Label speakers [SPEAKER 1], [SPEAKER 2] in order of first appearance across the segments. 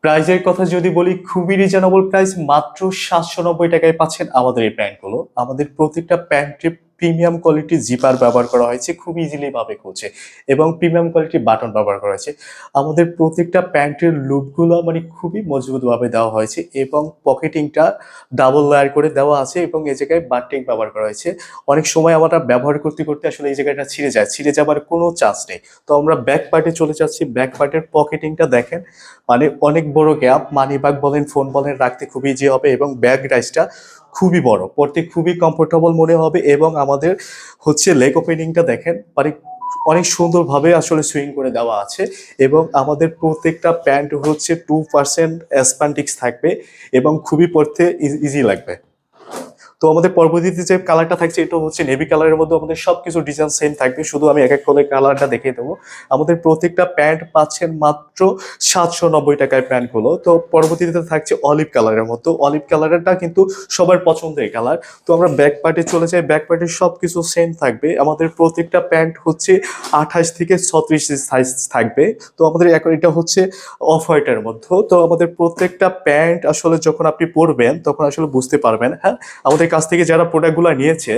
[SPEAKER 1] প্রাইজের কথা যদি বলি, খুবই রিজনেবল প্রাইস, মাত্র 790 টাকায় পাচ্ছেন আমাদের এই প্যান্টগুলো। আমাদের প্রত্যেকটা প্যান্টে প্রিমিয়াম কোয়ালিটির জিপার ব্যবহার করা হয়েছে, খুব ইজিলি ভাবে খুলছে, এবং প্রিমিয়াম কোয়ালিটির বাটন ব্যবহার করা হয়েছে। আমাদের প্রত্যেকটা প্যান্টের লুপগুলো মানে খুবই মজবুত ভাবে দেওয়া হয়েছে, এবং পকেটিংটা ডাবল লেয়ার করে দেওয়া আছে, এবং এই জায়গায় বাটিং ব্যবহার করা হয়েছে। অনেক সময় আমরা ব্যবহার করতে করতে আসলে এই জায়গাটা ছিঁড়ে যায়, ছিঁড়ে যাবার কোনো চান্স নেই। তো আমরা ব্যাক পার্টে চলে যাচ্ছি। ব্যাক পার্টের পকেটিংটা দেখেন, মানে অনেক বড় গ্যাপ, মানি ব্যাগ বলেন, ফোন বলেন, রাখতে খুবই ইজি হবে, এবং ব্যাগ রাইজটা খুবই বড়, পড়তে খুবই কমফোর্টেবল মনে হবে। এবং আমাদের হচ্ছে লেগ ওপেনিংটা দেখেন, মানে অনেক সুন্দরভাবে আসলে সুইং করে দেওয়া আছে। এবং আমাদের প্রত্যেকটা প্যান্ট হচ্ছে 2% স্প্যান্ডিক্স থাকবে, এবং খুবই পড়তে ইজি লাগবে। তো আমাদের পরবর্তীতে যে কালারটা থাকছে, এটা হচ্ছে নেভি কালারের মধ্যে। আমাদের সবকিছু ডিজাইন সেম থাকবে, শুধু আমি এক এক করে কালারটা দেখিয়ে দেবো। আমাদের প্রত্যেকটা প্যান্ট পাচ্ছেন মাত্র 790 টাকায় প্যান্টগুলো। তো পরবর্তীতে থাকছে অলিভ কালারের মতো। অলিভ কালারটা কিন্তু সবার পছন্দের কালার। তো আমরা ব্যাক পার্টে চলে যাই। ব্যাক পার্টে সবকিছু সেম থাকবে। আমাদের প্রত্যেকটা প্যান্ট হচ্ছে 28 থেকে 36 সাইজ থাকবে। তো আমাদের এখন এটা হচ্ছে অফ হোয়াইটের মধ্যে। তো আমাদের প্রত্যেকটা প্যান্ট আসলে যখন আপনি পরবেন তখন আসলে বুঝতে পারবেন। হ্যাঁ, আমাদের কাছ থেকে যারা প্রোডাক্টগুলো নিয়েছে,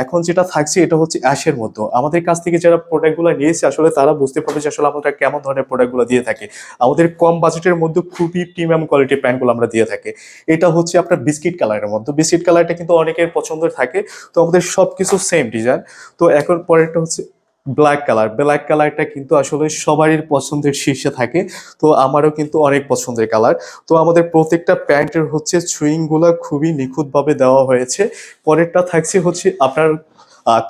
[SPEAKER 1] এখন যেটা থাকছে এটা হচ্ছে অ্যাশের মতো। আমাদের কাছ থেকে যারা প্রোডাক্টগুলো নিয়েছে আসলে তারা বুঝতে পারবে যে আসলে আমরা কেমন ধরনের প্রোডাক্টগুলো দিয়ে থাকি। আমাদের কম বাজেটের মধ্যে খুবই প্রিমিয়াম কোয়ালিটির প্যান্টগুলো আমরা দিয়ে থাকি। এটা হচ্ছে আপনার বিস্কিট কালারের মধ্যে। বিস্কিট কালারটা কিন্তু অনেকের পছন্দের থাকে। তো আমাদের সবকিছু সেম ডিজাইন। তো এখন পরেরটা হচ্ছে ব্ল্যাক কালার। ব্ল্যাক কালারটা কিন্তু আসলে সবারই পছন্দের শীর্ষে থাকে। তো আমারও কিন্তু অনেক পছন্দের কালার। তো আমাদের প্রত্যেকটা প্যান্টের হচ্ছে সুইং গুলা খুবই নিখুঁতভাবে দেওয়া হয়েছে। পরেরটা থাকছে হচ্ছে আপনার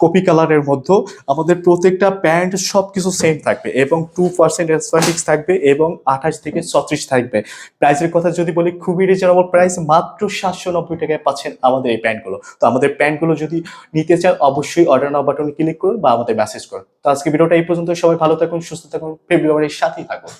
[SPEAKER 1] কপি কালারের মধ্যে। আমাদের প্রত্যেকটা প্যান্ট সবকিছু সেম থাকবে, এবং 2% স্প্যান্ডিক্স থাকবে, এবং 28 থেকে 36 থাকবে। প্রাইসের কথা যদি বলি, খুবই রিজনেবল প্রাইস, মাত্র 790 টাকায় পাচ্ছেন আমাদের এই প্যান্টগুলো। তো আমাদের প্যান্টগুলো যদি নিতে চান, অবশ্যই অর্ডার নাও বাটনে ক্লিক করুন বা আমাদের মেসেজ করুন। তো আজকে ভিডিওটা এই পর্যন্ত। সবাই ভালো থাকুন, সুস্থ থাকুন, ফেব্রুয়ারির সাথেই থাকুন।